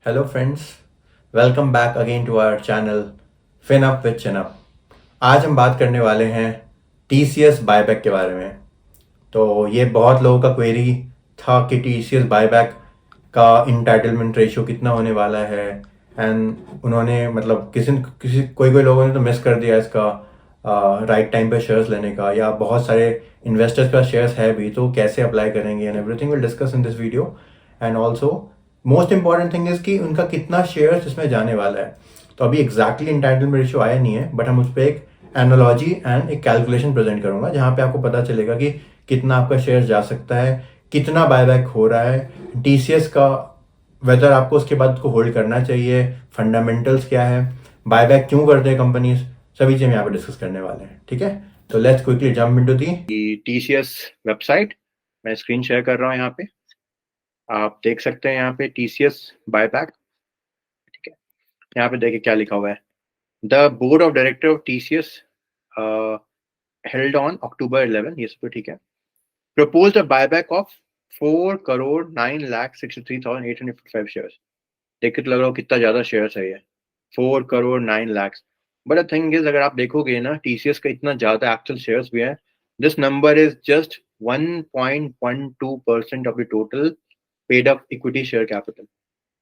Hello friends, welcome back again to our channel fin up with chin up. आज हम बात करने वाले हैं टीसीएस बायबैक के बारे में। तो ये बहुत लोगों का क्वेरी था कि टीसीएस बायबैक का इंटाइटलमेंट रेशियो कितना होने वाला है। एंड उन्होंने मतलब किसी किसी कोई कोई लोगों ने तो मिस कर दिया इसका राइट टाइम पे शेयर्स लेने का, या बहुत सारे इन्वेस्टर्स का शेयर्स है भी, तो कैसे अप्लाई करेंगे and everything will discuss in this video. And also most important thing is कि उनका कितना शेयर्स इसमें जाने वाला है। तो अभी एग्जैक्टली इंटाइटलमेंट रेशियो आया नहीं है, बट हम उस पर एक एनालॉजी एंड एक कैलकुलेशन प्रेजेंट करूंगा जहाँ पे आपको पता चलेगा कि कितना आपका शेयर जा सकता है, कितना बायबैक हो रहा है, टीसीएस का वेदर आपको उसके बाद को होल्ड करना चाहिए, फंडामेंटल्स क्या है, बायबैक क्यों करते हैं कंपनीज, सभी चीज़ यहाँ पे डिस्कस करने वाले हैं। ठीक है, तो let's quickly jump into the TCS website. मैं स्क्रीन शेयर कर रहा हूँ यहाँ पे, आप देख सकते हैं यहाँ पे टीसीएस बायबैक। ठीक है, यहाँ पे देखिए क्या लिखा हुआ है। The board of director of TCS held on October 11, ये सब तो ठीक है, proposed a buyback of 4,09,63,855 shares। देख के तो लग रहा हो कितना ज्यादा शेयर्स है ये, 4,09,00,000। बट द थिंग इज, अगर आप देखोगे ना टीसीएस का इतना ज्यादा एक्चुअल शेयर्स भी है, this number is just 1.12% of the total paid up equity share capital.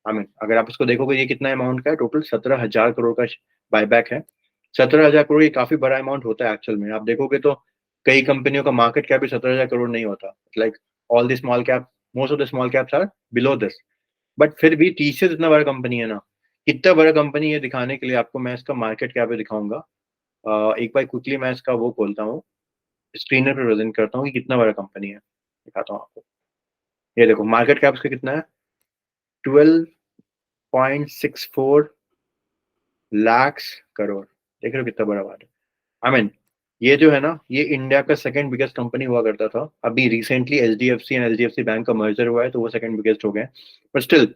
I mean अगर आप इसको देखोगे ये कितना अमाउंट का है, टोटल 17,000 करोड़ का बायबैक है। 17,000 करोड़ ये काफी बड़ा अमाउंट होता है एक्चुअल में। आप देखोगे तो कई कंपनियों का मार्केट कैप भी 17,000 करोड़ नहीं होता। Like all the small cap, most of the small caps are below this. But फिर भी टीसीएस इतना बड़ा कंपनी है ना, कितना बड़ा कंपनी है दिखाने के लिए आपको मैं इसका मार्केट कैप दिखाऊंगा। एक बार क्विकली मैं इसका वो खोलता हूँ, स्क्रीनर पे प्रेजेंट करता हूँ कि कितना बड़ा कंपनी है, दिखाता हूँ आपको। ये देखो मार्केट कैप इसका कितना है, 12.64 लाख करोड़। देख रहे हो कितना बड़ा बात है। आई मीन ये जो है ना, ये इंडिया का सेकंड बिगेस्ट कंपनी हुआ करता था। अभी recently HDFC and HDFC bank का मर्जर हुआ है तो वो सेकंड बिगेस्ट हो गए। बट स्टिल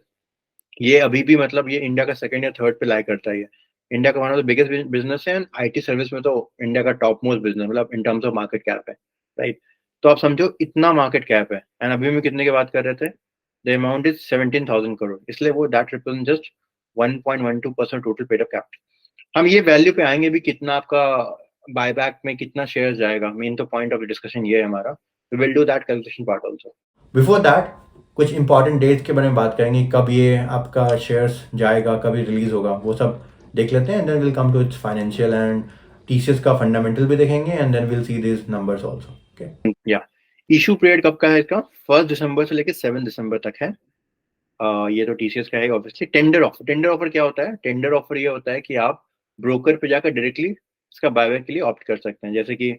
ये अभी भी मतलब ये इंडिया का सेकंड या थर्ड पे लाई करता है। ये इंडिया का one of the biggest business है, एंड आईटी सर्विस में तो इंडिया का टॉप मोस्ट बिजनेस, मतलब इन टर्म्स ऑफ मार्केट कैप है। राइट, तो आप समझो इतना मार्केट कैप है, एंड अभी हम कितने की बात कर रहे थे, द अमाउंट इज 17,000 करोड़। इसलिए वो that represent just 1.12% total paid up capital. हम ये वैल्यू पे आएंगे भी, कितना आपका बायबैक में कितना शेयर जाएगा, मेन तो पॉइंट ऑफ डिस्कशन ये है हमारा। We will do that calculation part also. Before that कुछ इंपॉर्टेंट डेट्स के बारे में बात करेंगे, कब ये आपका शेयर्स जाएगा, कब ये रिलीज होगा, वो सब देख लेते हैं। Then will come to its financial and TCS का फंडामेंटल भी देखेंगे, and then will see this numbers also. Okay, या इशू पीरियड कब का है इसका, 1 दिसंबर से लेकर 7 दिसंबर तक है। ये तो टीसीएस का है obviously. Tender offer, tender offer क्या होता है, टेंडर ऑफर ये होता है कि आप ब्रोकर पे जाकर डायरेक्टली इसका बायबैक के लिए ऑप्ट कर सकते हैं। जैसे कि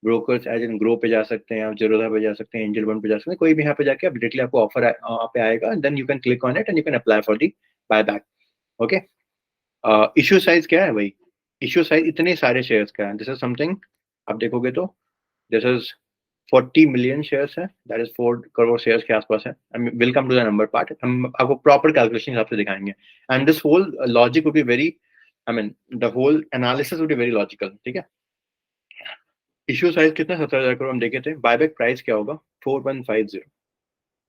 ब्रोकर्स एज इन ग्रो पे जा सकते हैं, आप जीरोधा पे जा सकते हैं, एंजल वन पे जा सकते हैं, कोई भी यहाँ पे जाके आप डायरेक्टली आपको ऑफर पे आएगा, then you can click on it and you can apply for the buyback. Okay, issue size क्या है भाई, इश्यू साइज इतने सारे शेयर्स का है। दिस इज समथिंग आप देखोगे तो दिस इज 40 मिलियन शेयर्स है, दैट इज 4 करोड़ शेयर्स के आसपास है। Will come to the number part, हम आपको प्रॉपर कैलकुलेशन हिसाब से दिखाएंगे। And this whole logic would be very, I mean the whole analysis would be very logical. ठीक है, इश्यू साइज कितना, 17,000 करोड़ हम देखे थे। बायबैक प्राइस क्या होगा, 4,150।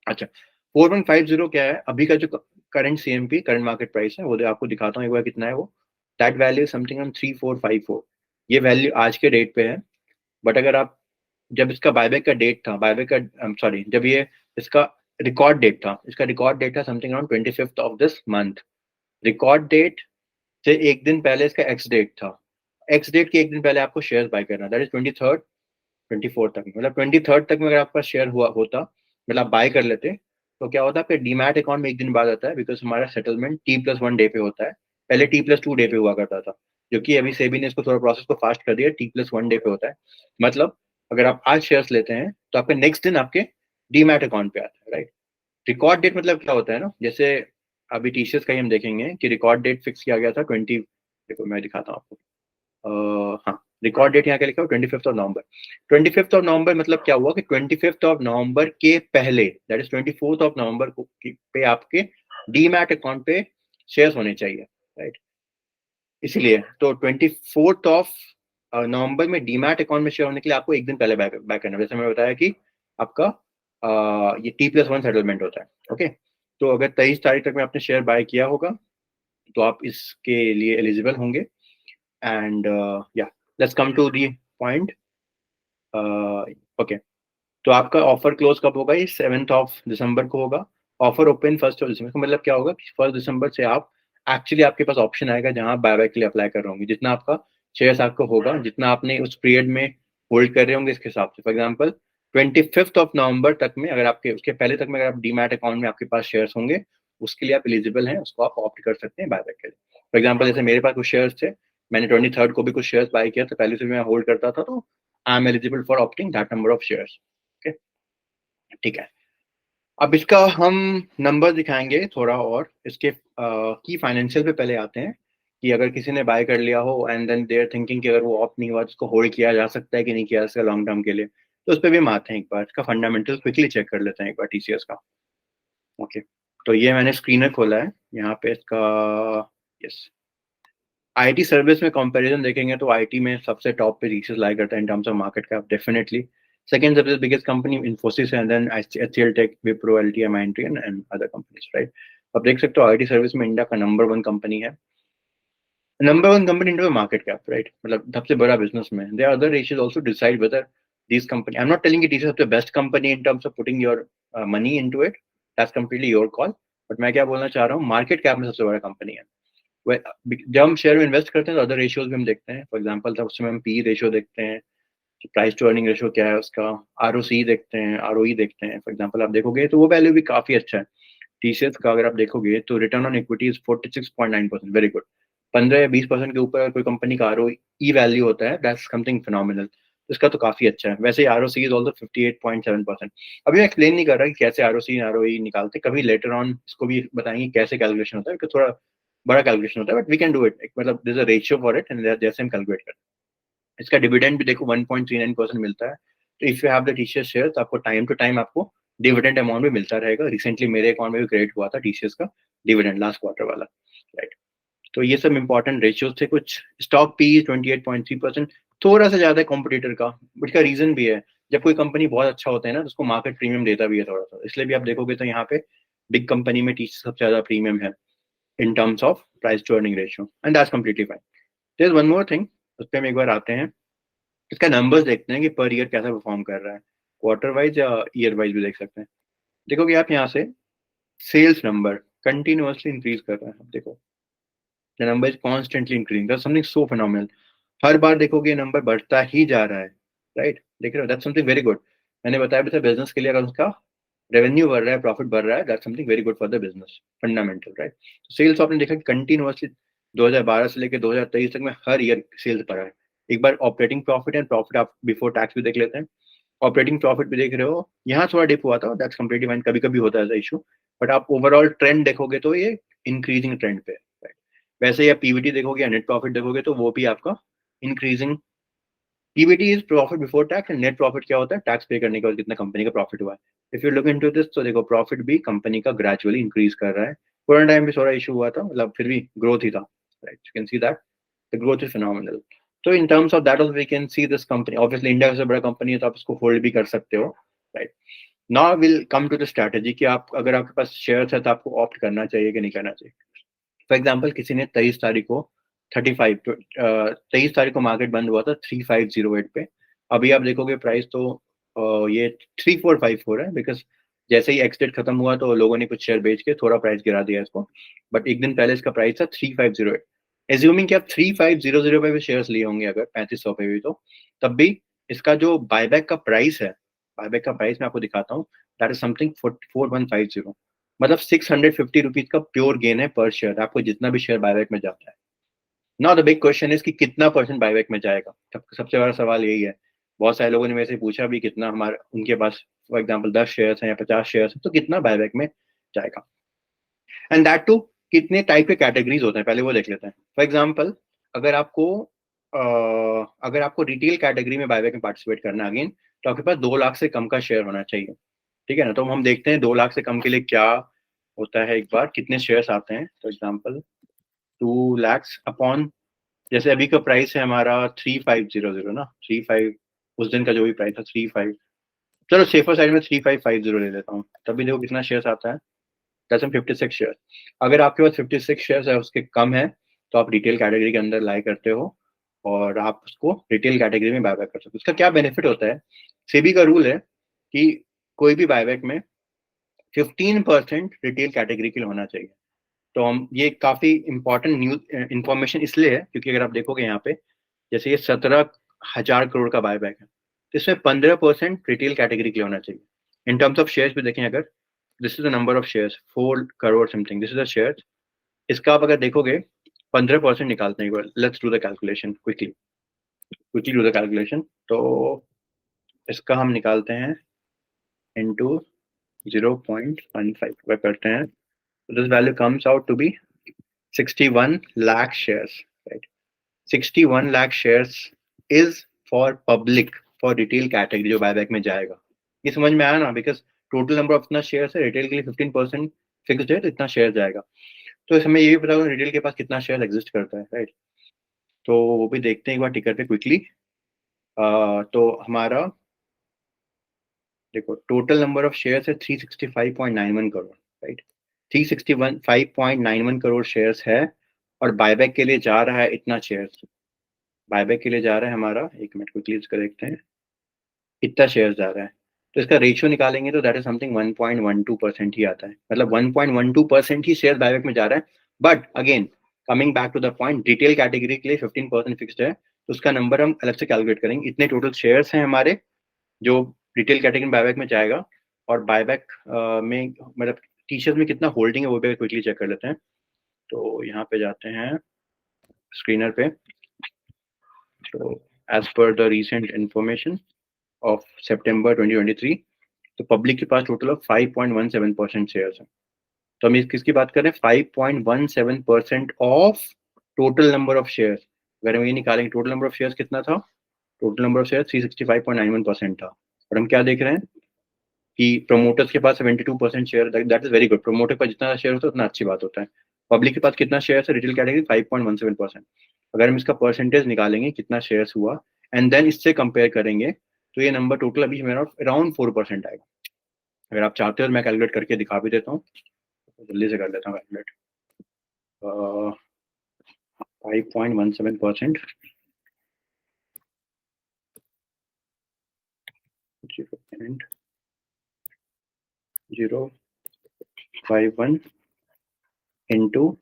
अच्छा, 4,150 क्या है अभी का जो current CMP, current market price है, वो आपको दिखाता हूँ एक बार कितना है वो। दैट वैल्यू समथिंग हम 3,454, ये वैल्यू आज के डेट पे है। बट अगर आप, जब इसका बायबैक का डेट था, बायबैक का सॉरी, जब ये इसका रिकॉर्ड डेट था, इसका रिकॉर्ड डेट था something around 25th of this month. Record date से एक दिन पहले इसका एक्स डेट था। एक्स डेट के एक दिन पहले आपको शेयर बाय करना, दैट इज 23rd 24 तक, मतलब 23rd तक में अगर आपका शेयर हुआ होता, मतलब आप बाय कर लेते, तो क्या होता है आपके डीमैट अकाउंट में एक दिन बाद आता है, बिकॉज हमारा सेटलमेंट T+1 डे पे होता है। पहले T+2 डे पे हुआ करता था, जो कि अभी सेबी ने इसको थोड़ा प्रोसेस को फास्ट कर दिया, T+1 डे पे होता है। मतलब अगर आप आज शेयर्स लेते हैं तो आपके नेक्स्ट दिन आपके डीमैट अकाउंट पे आता है। राइट, रिकॉर्ड डेट मतलब क्या होता है ना, जैसे अभी टीसीएस का ही हम देखेंगे कि रिकॉर्ड डेट फिक्स किया गया था 20, देखो मैं दिखाता हूँ आपको। हाँ, रिकॉर्ड डेट यहाँ क्या लिखा हुआ, 25th of November. 25th of November मतलब क्या हुआ कि 25th ऑफ नवंबर के पहले, that is 24th of November को पे आपके डीमैट अकाउंट पे शेयर्स होने चाहिए। राइट, इसीलिए तो 24th ऑफ नवंबर में डीमैट अकाउंट में शेयर होने के लिए आपको एक दिन पहले बैक करना है। जैसे मैंने बताया कि आपका ये T+1 सेटलमेंट होता है। ओके, तो अगर 23 तारीख तक में आपने शेयर बाय किया होगा तो आप इसके लिए एलिजिबल होंगे। एंड या let's come to the point. Okay, तो आपका ऑफर क्लोज कब होगा? ये 7 दिसंबर को होगा। ऑफर ओपन 1 दिसंबर का मतलब क्या होगा कि 1 दिसंबर से आप एक्चुअली आपके पास ऑप्शन आएगा जहां आप बायबैक के लिए अप्लाई कर रहे होंगे। जितना आपका शेयर्स आपको होगा, जितना आपने उस पीरियड में होल्ड कर रहे होंगे, इसके हिसाब से। फॉर एग्जाम्पल 25 नवंबर तक में, अगर आपके उसके पहले तक में अगर आप डीमैट अकाउंट में आपके पास शेयर्स होंगे, उसके लिए आप एलिजिबल हैं, उसको आप ऑप्ट कर सकते हैं बायबैक के लिए। फॉर एग्जाम्पल जैसे मेरे पास कुछ शेयर्स थे, मैंने 23 को भी कुछ शेयर्स बाय किया, तो पहले से मैं होल्ड करता था, तो I am eligible for opting that number of shares. Okay, ठीक है। अब इसका हम नंबर दिखाएंगे थोड़ा, और इसके की फाइनेंशियल पे पहले आते हैं कि अगर किसी ने बाय कर लिया हो and then they are thinking कि अगर वो ऑप्ट नहीं हुआ तो उसको होल्ड किया जा सकता है कि नहीं किया जा सकता लॉन्ग टर्म के लिए, तो उस पर भी हम आते हैं। एक बार इसका फंडामेंटल क्विकली चेक कर लेते हैं एक बार टीसीएस का। ओके, तो ये मैंने स्क्रीनर खोला है यहाँ पे इसका। यस, आईटी सर्विस में कंपैरिजन देखेंगे तो आईटी में सबसे टॉप पे टीसीएस लाई करता है in terms of market cap, definitely. Second सबसे बिगेस्ट कंपनी इन्फोसिस है, then HCL tech, Wipro, LTM, एंट्रियन एंड अदर कंपनीज, राइट। अब देख सकते हो आईटी सर्विस में इंडिया का नंबर 1 कंपनी है, number 1 company in market cap, right. मतलब सबसे बड़ा बिजनेस में। There other ratios also decide whether this company, I am not telling it is the best company in terms of putting your money into it, that's completely your call. But मैं क्या बोलना चाह रहा हूँ, market cap में सबसे बड़ा company है। जब हम शेयर में इन्वेस्ट करते हैं तो अदर रेशियोज भी हम देखते हैं। फॉर एग्जांपल तब उसमें हम पी रेशियो देखते हैं, प्राइस टू अर्निंग रेशियो क्या है उसका, आरओसी देखते हैं, आरओई देखते हैं। फॉर एग्जांपल आप देखोगे तो वो वैल्यू भी काफी अच्छा है टीसीएस का। अगर आप देखोगे तो return on equity is 46.9%, very good. 15 या 20% के ऊपर कोई कंपनी का आरओई वैल्यू होता है, दैट्स समथिंग फिनोमिनल। इसका तो काफी अच्छा है। वैसे आरओसी इज ऑल्सो 58.7%। अभी मैं एक्सप्लेन नहीं कर रहा कि कैसे आरओसी आरओई निकालते, कभी लेटर ऑन इसको भी बताएंगे कैसे कैलकुलेशन होता है, क्योंकि थोड़ा बड़ा कैलकुलेशन होता है, but we can do it. मतलब there is a ratio for it and जैसे हम कैलकुलेट करते हैं। इसका डिविडेंड भी देखो 1.39% मिलता है। तो if you have the TCS share तो आपको टाइम टू टाइम आपको डिविडेंड अमाउंट भी मिलता रहेगा। रिसेंटली मेरे अकाउंट में भी क्रेडिट हुआ था टीसीएस का डिविडेंड लास्ट क्वार्टर वाला, राइट। तो ये सब इंपॉर्टेंट रेशियोज थे कुछ। स्टॉक पी 28.3%, थोड़ा सा ज्यादा है कॉम्पिटिटर का, बट का रीजन भी है। जब कोई कंपनी बहुत अच्छा होता है ना तो उसको मार्केट प्रीमियम देता भी है थोड़ा सा, इसलिए भी आप देखोगे तो यहाँ पे बिग कंपनी में टीसीएस सबसे ज्यादा प्रीमियम है in terms of price to earning ratio, and that's completely fine. There is one more thing, उस पर हम एक बार आते हैं। इसका नंबर्स देखते हैं कि पर ईयर कैसा परफॉर्म कर रहा है, क्वार्टर वाइज या ईयर वाइज भी देख सकते हैं। देखोगे आप यहाँ से सेल्स नंबर कंटिन्यूअसली इंक्रीज कर रहा है। आप देखो the number is constantly increasing, that's something so phenomenal. हर बार देखोगे नंबर बढ़ता ही जा रहा है, राइट। देख रहे हो, दैट्स समथिंग वेरी गुड। मैंने बताया भी था बिजनेस के लिए अगर उसका रेवेन्यू बढ़ रहा है, प्रॉफिट बढ़ रहा है, that's something very good for the business, fundamental, right. Sales आपने देखा कि कंटिन्यूअसली 2012 से लेकर 2023 तक में हर ईयर सेल्स बढ़ा है। एक बार ऑपरेटिंग प्रॉफिट एंड प्रॉफिट आप बिफोर टैक्स भी देख लेते हैं। ऑपरेटिंग प्रॉफिट भी देख रहे हो, यहाँ थोड़ा डिप हुआ था, दैट्स कंप्लीटली फाइन, कभी कभी होता है इशू। बट आप ओवरऑल ट्रेंड देखोगे तो ये इंक्रीजिंग ट्रेंड पे है, right? वैसे ही आप पीवीटी देखोगे या नेट प्रॉफिट देखोगे तो वो भी आपका increasing. PBT is profit before tax and net profit क्या होता है, टैक्स पे करने के बाद कितना कंपनी का प्रॉफिट हुआ है। If you look into this तो देखो प्रॉफिट भी कंपनी का ग्रेजुअली इंक्रीज कर रहा है। पुराने टाइम भी थोड़ा इशू हुआ था, मतलब फिर भी ग्रोथ ही था, right. You can see that the growth is phenomenal. तो in terms of that also we can see this company, obviously India से बड़ा कंपनी है तो आप इसको होल्ड भी कर सकते हो, right. Now will come to the strategy कि आप अगर आपके पास शेयर्स है तो आपको ऑप्ट करना चाहिए कि नहीं करना चाहिए। फॉर एग्जाम्पल किसी ने 23 तारीख को 23 तारीख को मार्केट बंद हुआ था 3508 पे। अभी आप देखोगे प्राइस तो ये 3454 है, बिकॉज जैसे ही एक्सडेट खत्म हुआ तो लोगों ने कुछ शेयर बेच के थोड़ा प्राइस गिरा दिया इसको। बट एक दिन पहले इसका प्राइस था 3508। एज्यूमिंग कि आप 3500 पे भी शेयर्स लिए होंगे अगर 3500 पे भी, तो तब भी इसका जो बायबैक का प्राइस है, बायबैक का प्राइस मैं आपको दिखाता हूँ, दैट इज समथिंग 4150। मतलब 650 रुपीज का प्योर गेन है पर शेयर, आपको जितना भी शेयर बायबैक में जाता है। Now the big question is कि कितना परसेंट बायबैक में जाएगा। सबसे बड़ा सवाल यही है। बहुत सारे लोगों ने मेरे से पूछा भी कितना हमारे उनके पास फॉर एग्जाम्पल 10 शेयर्स हैं या 50 शेयर्स हैं तो कितना बायबैक में जाएगा, एंड दैट टू कितने टाइप के कैटेगरीज होते हैं पहले वो देख लेते हैं। फॉर एग्जाम्पल अगर आपको अगर आपको रिटेल कैटेगरी में बायबैक में पार्टिसिपेट करना है अगेन, तो आपके पास 2 लाख से कम का शेयर होना चाहिए, ठीक है ना। तो हम देखते हैं 2 लाख से कम के लिए क्या होता है, एक बार कितने शेयर्स आते हैं। फॉर एग्जाम्पल 2 lakhs अपॉन, जैसे अभी का प्राइस है हमारा 3500 ना, 35, उस दिन का जो भी प्राइस था 35, चलो सेफर साइड में 3550 ले लेता हूँ, तभी देखो कितना शेयर्स आता है। That's 56 share. अगर आपके पास 56 शेयर है उसके कम है तो आप रिटेल कैटेगरी के अंदर लाई करते हो और आप उसको रिटेल कैटेगरी में बायबैक कर सकते हो। उसका क्या बेनिफिट होता है, सेबी का रूल है कि कोई भी बायबैक में 15% रिटेल कैटेगरी के लिए होना चाहिए। तो हम ये काफी इंपॉर्टेंट न्यूज इंफॉर्मेशन इसलिए है क्योंकि अगर आप देखोगे यहाँ पे जैसे ये 17,000 करोड़ का बायबैक है तो इसमें 15% रिटेल कैटेगरी के लिए होना चाहिए। इन टर्म्स ऑफ शेयर्स भी देखें, अगर this is the number of shares 4 crore something, this is the shares, इसका आप अगर देखोगे 15% निकालते हैं। Let's do the calculation quickly do the calculation. तो इसका हम निकालते हैं इनटू 0.15 अगर करते हैं तो this value comes out to be 61 lakh shares, right. 61 lakh shares is for public, for retail category जो बायबैक में जाएगा। ये समझ में आया ना, बिकॉज टोटल नंबर ऑफ इतना शेयर्स है, रिटेल के लिए 15% फिक्स्ड है तो इतना शेयर जाएगा। तो हमें ये भी पता होगा रिटेल के पास कितना शेयर एग्जिस्ट करता है, राइट। तो वो भी देखते हैं एक बार टिकर पे क्विकली। तो हमारा देखो टोटल नंबर ऑफ शेयर्स है 365.91 करोड़, राइट। 365.91 करोड़ शेयर्स है और बायबैक के लिए जा रहा है इतना शेयर्स। बायबैक के लिए जा रहा है हमारा, एक मिनट क्विकली इसका देखते हैं, इतना शेयर जा रहा है। तो इसका रेशियो निकालेंगे तो दैट इज समथिंग 1.12% ही आता है, मतलब 1.12% ही शेयर बायबैक में जा रहा है। But again coming back to the point, retail category के लिए 15% फिक्स्ड है तो उसका नंबर हम अलग से कैलकुलेट करेंगे। इतने टोटल शेयर्स हैं हमारे जो रिटेल कैटेगरी में बायबैक में जाएगा, और बायबैक में मतलब टी शेयर्स में कितना होल्डिंग है वो भी क्विकली चेक कर लेते हैं। तो यहाँ पे जाते हैं स्क्रीनर पे। तो as per the recent information of September 2023 तो पब्लिक के पास टोटल ऑफ 5.17% शेयर्स है। तो हम किसकी बात कर रहे हैं, 5.17% of total number of shares. अगर हम ये निकालेंगे टोटल नंबर ऑफ शेयर्स कितना था, टोटल नंबर ऑफ शेयर्स 365.91% था। और हम क्या देख रहे हैं कि प्रमोटर्स के पास 72% share, that is very good. Promoter का जितना शेयर होता है उतना अच्छी बात होता है। पब्लिक के पास कितना शेयर है रिटेल कैटेगरी, 5.17%। अगर हम इसका परसेंटेज निकालेंगे कितना शेयर्स हुआ एंड देन इससे कंपेयर करेंगे तो ये नंबर टोटल अभी मेरा अराउंड 4% आएगा। अगर आप चाहते हो मैं कैलकुलेट करके दिखा भी देता हूँ, जल्दी से कर लेता हूँ कैलकुलेट। 5.17% 0.051 इंटू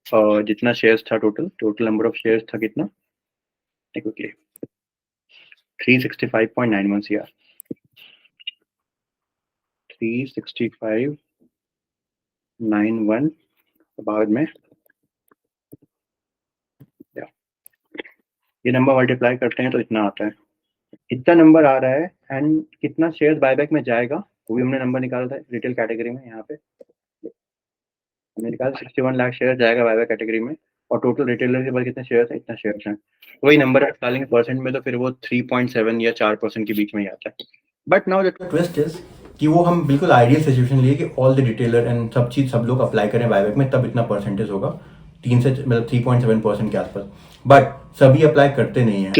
जितना शेयर्स था, टोटल नंबर ऑफ शेयर्स था कितना, देखो 365.91 CR, 365.91 बाद में ये नंबर मल्टीप्लाई करते हैं तो इतना आता है, इतना नंबर आ रहा है। एंड कितना शेयर्स बायबैक में जाएगा वो भी हमने नंबर निकाला था रिटेल कैटेगरी में। यहाँ पे हमने निकाला 61 लाख शेयर जाएगा बायबैक कैटेगरी में, और टोटल रिटेलर के पास कितने शेयर्स है, इतना शेयर्स है। तो वही नंबर निकालेंगे परसेंट में तो फिर वो 3.7 या 4% के बीच में ही आता है। But now the twist is कि वो हम बिल्कुल आइडियल सिचुएशन लिए कि ऑल द रिटेलर एंड सब लोग अप्लाई करें बायबैक में, तब इतना परसेंटेज होगा 3.7% के आसपास। बट सभी अप्लाई करते नहीं है।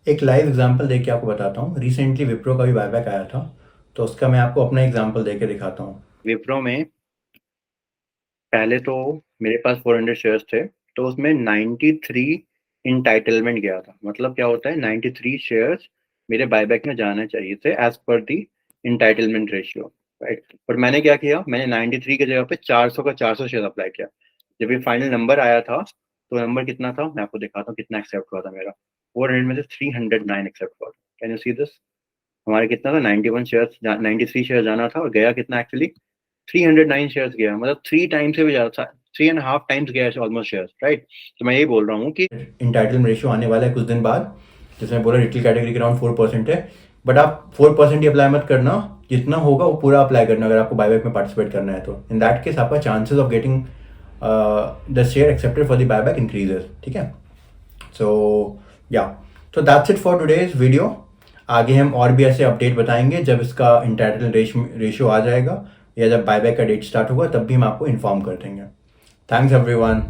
एक लाइव एग्जांपल देके आपको बताता हूँ। रिसेंटली विप्रो का भी बायबैक आया था तो उसका मैं आपको अपना एग्जांपल देके दिखाता हूँ। विप्रो में पहले तो मेरे पास 400 शेयर्स थे तो उसमें 93 इंटाइटलमेंट गया था। मतलब क्या होता है, 93 शेयर्स मेरे बायबैक में जाना चाहिए थे एज पर दी इंटाइटलमेंट रेशियो, राइट। पर मैंने क्या किया, मैंने 93 की जगह पे 400 का 400 शेयर अप्लाई किया। जब ये फाइनल नंबर आया था तो नंबर कितना था मैं आपको दिखाता हूँ कितना एक्सेप्ट हुआ था मेरा। 400 में से 309 एक्सेप्ट हुआ। कैन यू सी दिस, हमारे कितना था 91 शेयर्स, 93 शेयर जाना था और गया कितना एक्चुअली 309 शेयर्स गया। मतलब 3 टाइम्स से भी ज्यादा था, 3.5 टाइम्स गया ऑलमोस्ट शेयर्स, राइट। तो मैं यही बोल रहा हूँ कि इंटाइटलमेंट रेशियो आने वाला है कुछ दिन बाद, जिसमें बोला रिटेल कैटेगरी के अराउंड 4% है। बट आप 4% ही अप्लाई मत करना, जितना होगा वो पूरा अप्लाई करना अगर आपको बायबैक में पार्टिसिपेट करना है तो। इन दैट केस आपका chances of getting the share accepted for the buyback increases, ठीक है। सो या, तो that's it for today's video. आगे हम और भी ऐसे अपडेट बताएंगे जब इसका इंटाइटल रेशियो आ जाएगा या जब बायबैक का डेट स्टार्ट होगा तब भी हम आपको इन्फॉर्म कर देंगे। Thanks everyone.